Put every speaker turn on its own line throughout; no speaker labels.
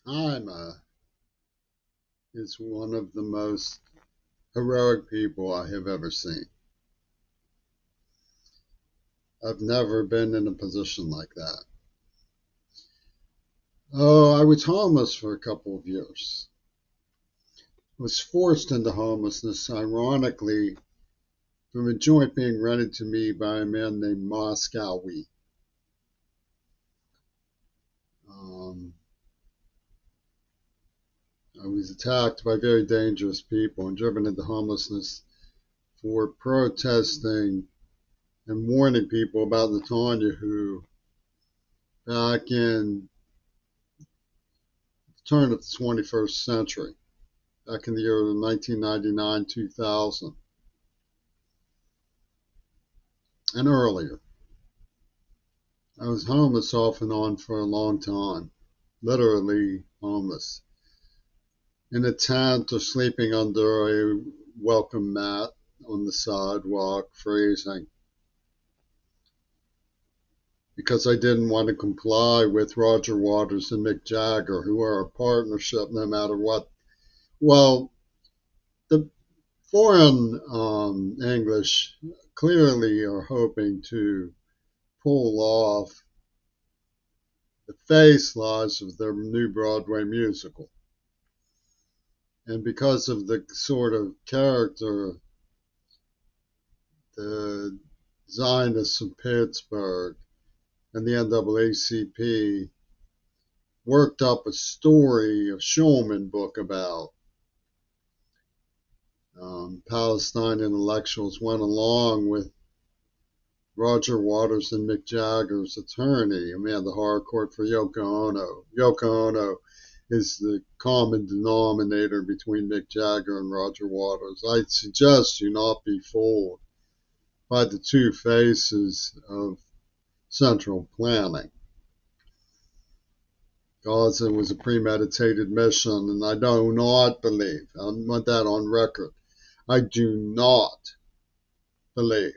Haima is one of the most heroic people I have ever seen. I've never been in a position like that. Oh, I was homeless for a couple of years. I was forced into homelessness, ironically, from a joint being rented to me by a man named Moscowy. Um, I was attacked by very dangerous people and driven into homelessness for protesting and warning people about Netanyahu back in the turn of the 21st century, back in the year of 1999, 2000, and earlier. I was homeless off and on for a long time, literally homeless, in a tent or sleeping under a welcome mat on the sidewalk, freezing, because I didn't want to comply with Roger Waters and Mick Jagger, who are a partnership no matter what. Well, the foreign English clearly are hoping to pull off the face lies of their new Broadway musical. And because of the sort of character the Zionists of Pittsburgh and the NAACP worked up a story, a Schulman book about, Palestine intellectuals went along with Roger Waters and Mick Jagger's attorney, Amanda Harcourt, for Yoko Ono. Yoko Ono is the common denominator between Mick Jagger and Roger Waters. I suggest you not be fooled by the two faces of central planning. Gaza was a premeditated mission, and I do not believe, I want that on record, I do not believe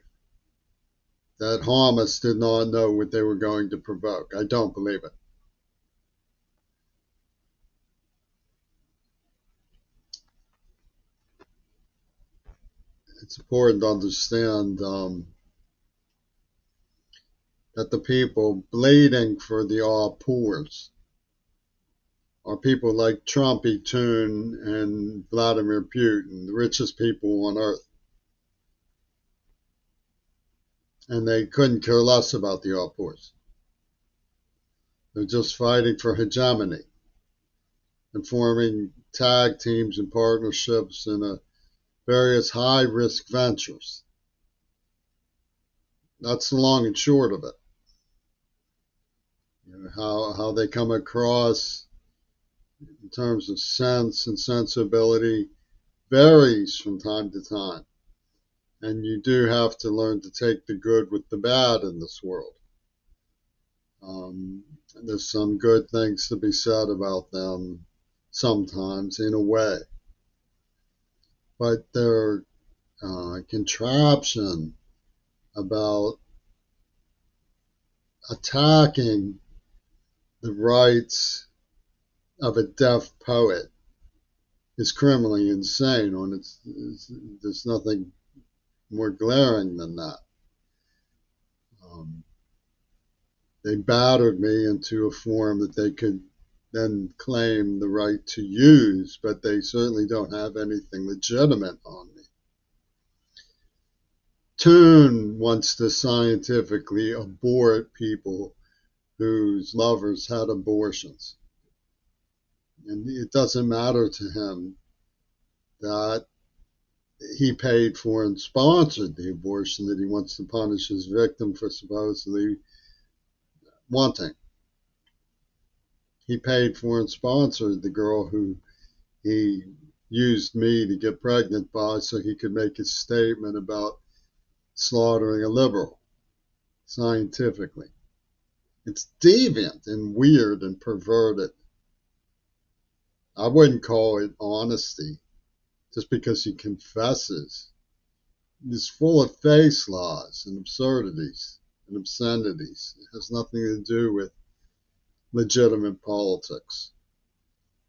that Hamas did not know what they were going to provoke. I don't believe it. It's important to understand that the people bleeding for the all poors are people like Trumpy Toon and Vladimir Putin, the richest people on earth. And they couldn't care less about the all poors. They're just fighting for hegemony and forming tag teams and partnerships in various high risk ventures. That's the long and short of it. How they come across in terms of sense and sensibility varies from time to time. And you do have to learn to take the good with the bad in this world. Um, there's some good things to be said about them sometimes, in a way. But their contraption about attacking the rights of a deaf poet is criminally insane. There's nothing more glaring than that. Um, they battered me into a form that they could then claim the right to use, but they certainly don't have anything legitimate on me. Toon wants to scientifically abort people whose lovers had abortions. And it doesn't matter to him that he paid for and sponsored the abortion that he wants to punish his victim for supposedly wanting. He paid for and sponsored the girl who he used me to get pregnant by so he could make his statement about slaughtering a liberal scientifically. It's deviant and weird and perverted. I wouldn't call it honesty just because he confesses. He's full of face laws and absurdities and obscenities. It has nothing to do with legitimate politics.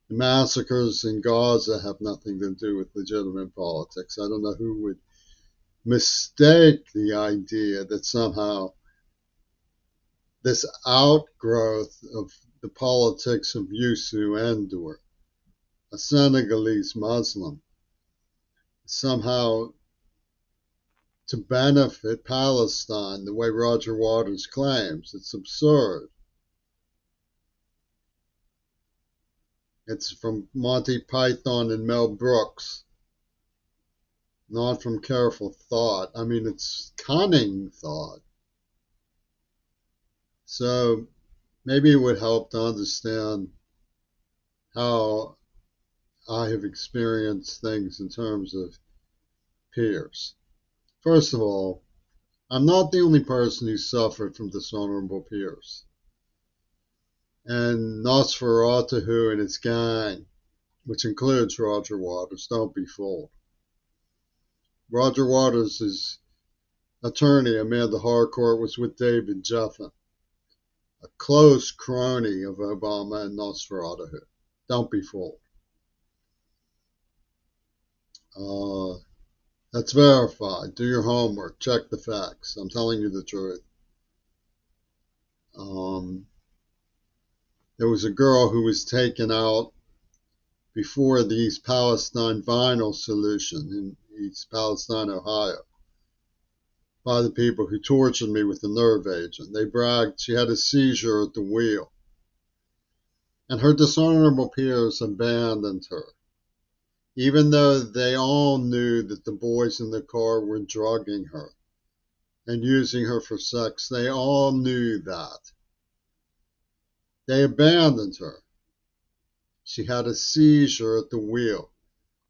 The massacres in Gaza have nothing to do with legitimate politics. I don't know who would mistake the idea that somehow this outgrowth of the politics of Youssou N'Dour, a Senegalese Muslim, somehow to benefit Palestine the way Roger Waters claims. It's absurd. It's from Monty Python and Mel Brooks, not from careful thought. I mean, it's cunning thought. So maybe it would help to understand how I have experienced things in terms of peers. First of all, I'm not the only person who suffered from dishonorable peers. And Nosferatu and his gang, which includes Roger Waters, don't be fooled. Roger Waters' attorney, Amanda Harcourt, was with David Geffen, a close crony of Obama and Nosferatu. Don't be fooled. That's verified. Do your homework. Check the facts. I'm telling you the truth. There was a girl who was taken out before the East Palestine vinyl solution in East Palestine, Ohio, by the people who tortured me with the nerve agent. They bragged she had a seizure at the wheel. And her dishonorable peers abandoned her, even though they all knew that the boys in the car were drugging her and using her for sex. They all knew that. They abandoned her. She had a seizure at the wheel.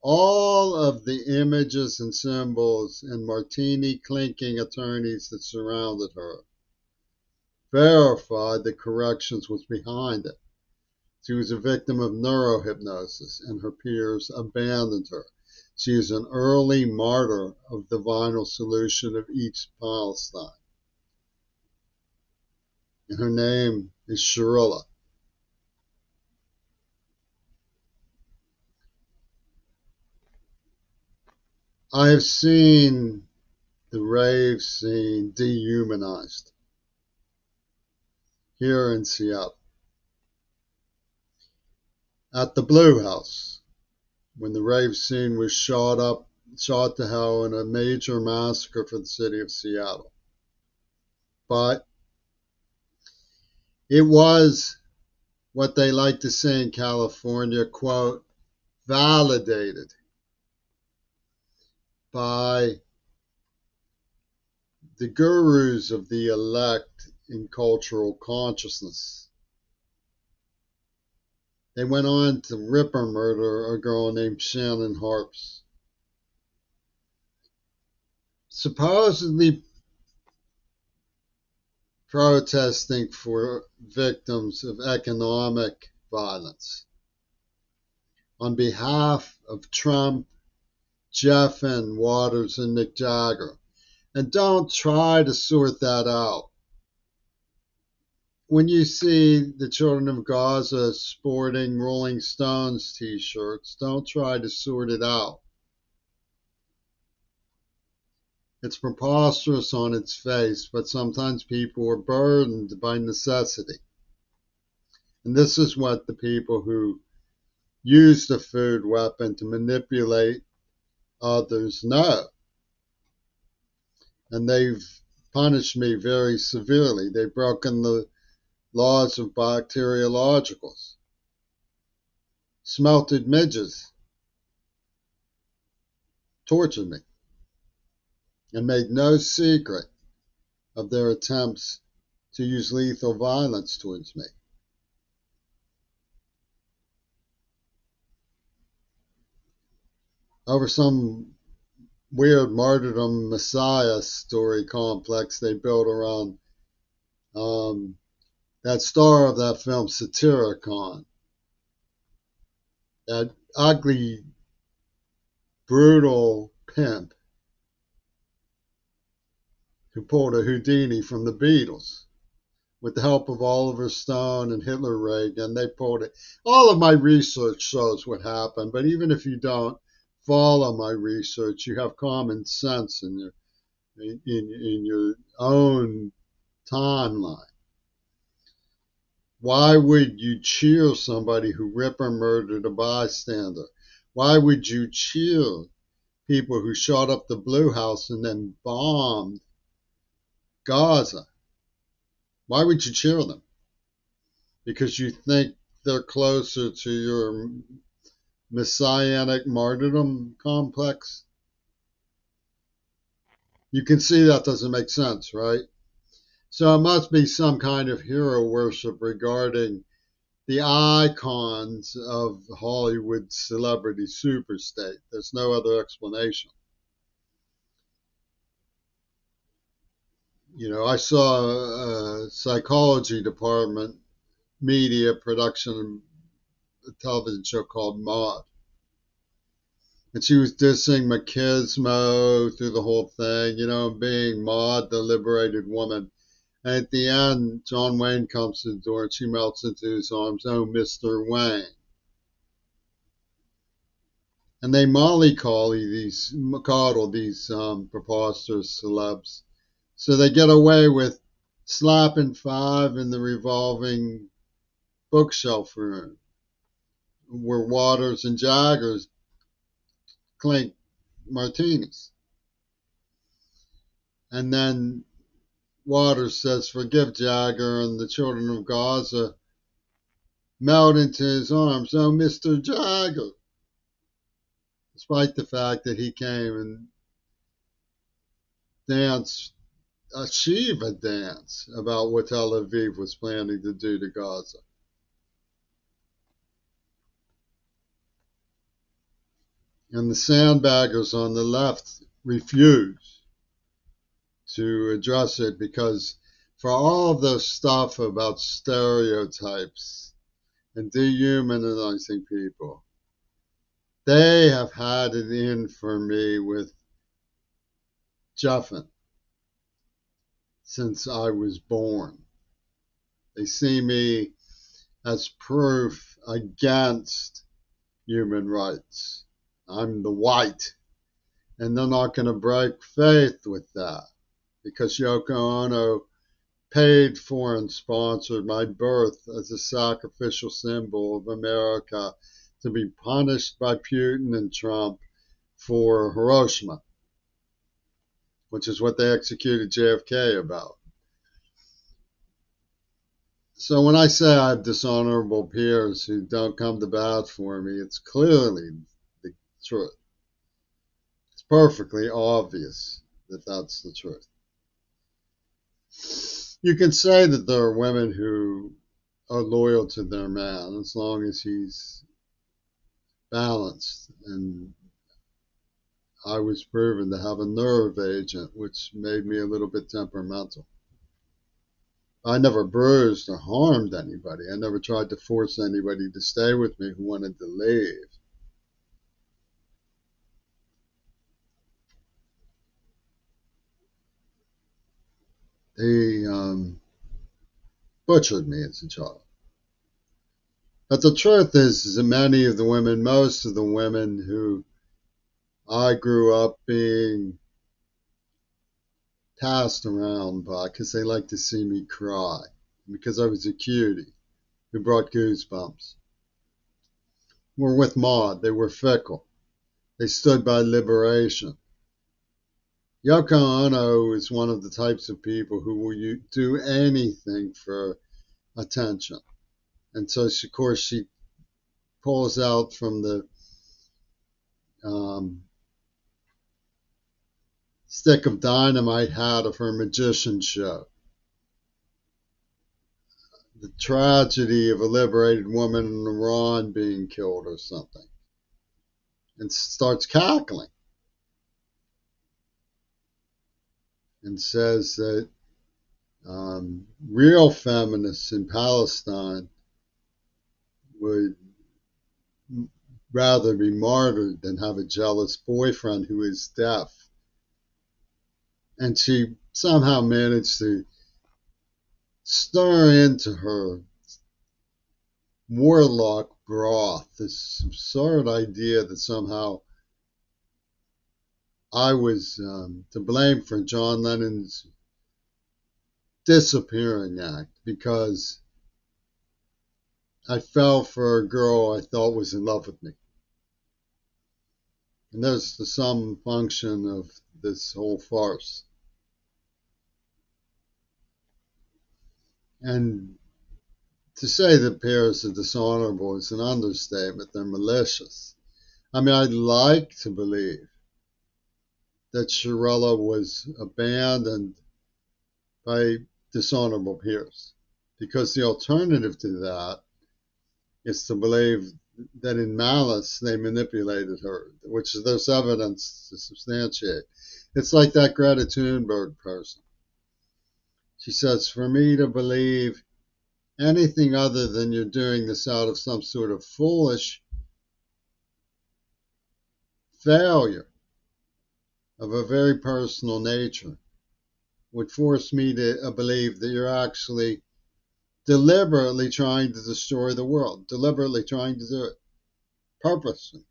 All of the images and symbols and martini clinking attorneys that surrounded her verified that corrections was behind it. She was a victim of neurohypnosis, and her peers abandoned her. She is an early martyr of the vinyl solution of East Palestine. And her name is Sharilla. I have seen the rave scene dehumanized here in Seattle. At the Blue House, when the rave scene was shot to hell in a major massacre for the city of Seattle. But it was what they like to say in California, quote, validated by the gurus of the elect in cultural consciousness. They went on to rip or murder a girl named Shannon Harps, supposedly protesting for victims of economic violence on behalf of Trump, Geffen, Waters, and Mick Jagger. And don't try to sort that out. When you see the children of Gaza sporting Rolling Stones t-shirts, don't try to sort it out. It's preposterous on its face, but sometimes people are burdened by necessity. And this is what the people who use the food weapon to manipulate others know. And they've punished me very severely. They've broken the laws of bacteriologicals. Smelted midges tortured me and made no secret of their attempts to use lethal violence towards me. Over some weird martyrdom messiah story complex they built around that star of that film, Satyricon. That ugly, brutal pimp who pulled a Houdini from the Beatles. with the help of Oliver Stone and Hitler Reagan. They pulled it. All of my research shows what happened, but even if you don't follow my research, you have common sense in your own timeline. Why would you cheer somebody who ripped or murdered a bystander? Why would you cheer people who shot up the Blue House and then bombed Gaza? Why would you cheer them? Because you think they're closer to your messianic martyrdom complex? You can see that doesn't make sense, right? So it must be some kind of hero worship regarding the icons of Hollywood celebrity superstate. There's no other explanation. You know, I saw a psychology department media production a television show called Maude. And she was dissing machismo through the whole thing, you know, being Maude, the liberated woman. And at the end, John Wayne comes to the door and she melts into his arms. Oh, Mr. Wayne. And they coddle these preposterous celebs. So they get away with slapping five in the revolving bookshelf room where Waters and Jaggers clink martinis. And then Waters says, forgive Jagger, and the children of Gaza melt into his arms. Oh, Mr. Jagger. Despite the fact that he came and danced a Shiva dance about what Tel Aviv was planning to do to Gaza. And the sandbaggers on the left refuse to address it because for all of the stuff about stereotypes and dehumanizing people, they have had it in for me with Jeffen since I was born. They see me as proof against human rights. I'm the white, and they're not going to break faith with that because Yoko Ono paid for and sponsored my birth as a sacrificial symbol of America to be punished by Putin and Trump for Hiroshima, which is what they executed JFK about. So when I say I have dishonorable peers who don't come to bat for me, it's clearly the truth. It's perfectly obvious that that's the truth. You can say that there are women who are loyal to their man as long as he's balanced. And I was proven to have a nerve agent, which made me a little bit temperamental. I never bruised or harmed anybody. I never tried to force anybody to stay with me who wanted to leave. They butchered me as a child. But the truth is that many of the women, most of the women who I grew up being passed around by because they like to see me cry, because I was a cutie who brought goosebumps, were with Maud. They were fickle. They stood by liberation. Yoko Ono is one of the types of people who will do anything for attention. And so, of course, she pulls out from the stick of dynamite hat of her magician show the tragedy of a liberated woman in Iran being killed or something, and starts cackling and says that real feminists in Palestine would rather be martyred than have a jealous boyfriend who is deaf. And she somehow managed to stir into her warlock broth this absurd idea that somehow I was to blame for John Lennon's disappearing act because I fell for a girl I thought was in love with me. And there's the sum function of this whole farce. And to say that peers are dishonorable is an understatement. They're malicious. I mean, I'd like to believe that Shirella was abandoned by dishonorable peers, because the alternative to that is to believe that in malice they manipulated her, which there's evidence to substantiate. It's like that Greta Thunberg person. She says, for me to believe anything other than you're doing this out of some sort of foolish failure of a very personal nature would force me to believe that you're actually deliberately trying to destroy the world, deliberately trying to do it, purposely,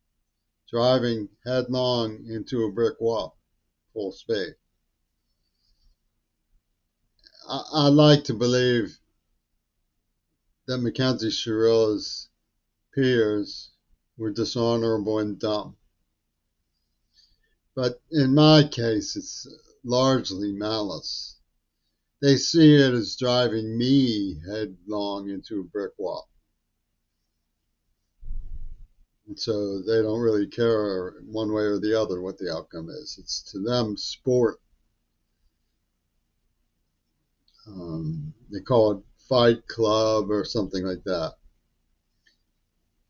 driving headlong into a brick wall, full speed. I like to believe that Mackenzie Shirella's peers were dishonorable and dumb. But in my case, it's largely malice. They see it as driving me headlong into a brick wall. And so they don't really care one way or the other what the outcome is. It's to them sport. They call it Fight Club or something like that.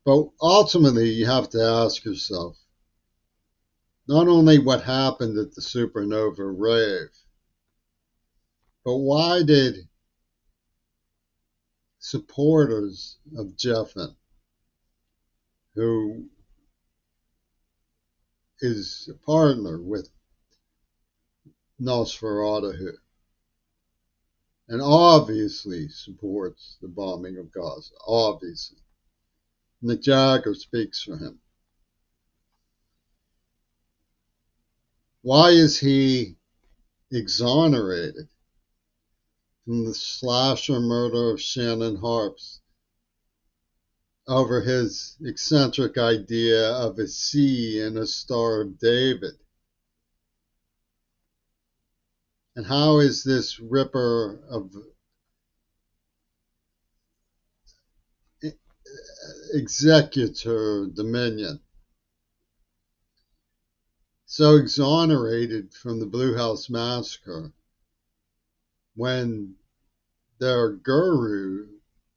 But ultimately, you have to ask yourself not only what happened at the supernova rave, but why did supporters of Geffen, who is a partner with Nosferatu, and obviously supports the bombing of Gaza, obviously. Mick Jagger speaks for him. Why is he exonerated from the slasher murder of Shannon Harps over his eccentric idea of a sea and a Star of David? And how is this ripper of executor dominion so exonerated from the Blue House Massacre when their guru,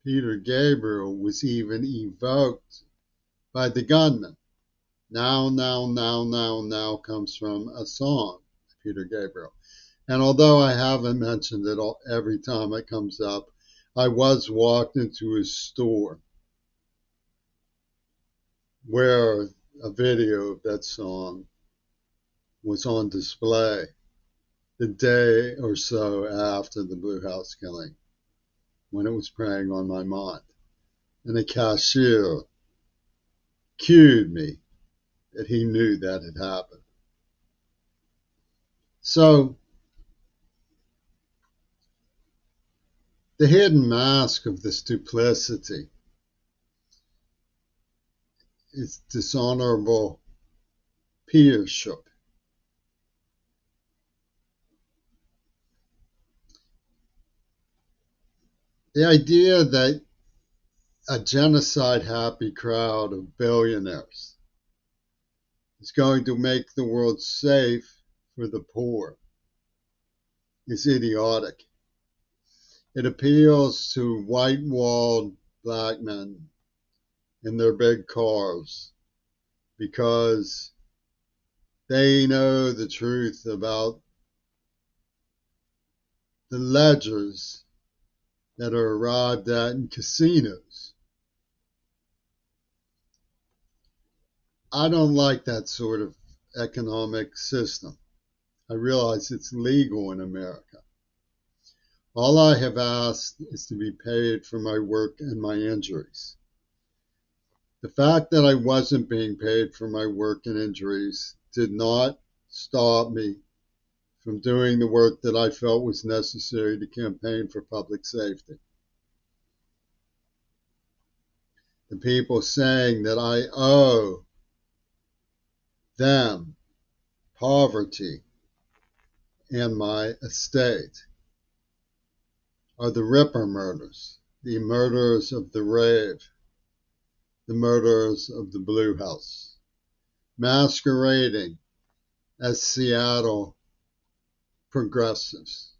Peter Gabriel, was even evoked by the gunman? Now comes from a song, Peter Gabriel. And although I haven't mentioned it every time it comes up, I was walked into his store where a video of that song was on display the day or so after the Blue House killing, when it was preying on my mind. And the cashier cued me that he knew that had happened. So the hidden mask of this duplicity is dishonorable peership. The idea that a genocide happy crowd of billionaires is going to make the world safe for the poor is idiotic. It appeals to white walled black men in their big cars because they know the truth about the ledgers that are arrived at in casinos. I don't like that sort of economic system. I realize it's legal in America. All I have asked is to be paid for my work and my injuries. The fact that I wasn't being paid for my work and injuries did not stop me from doing the work that I felt was necessary to campaign for public safety. The people saying that I owe them poverty and my estate are the Ripper murders, the murderers of the rave, the murderers of the Blue House, masquerading as Seattle progressives.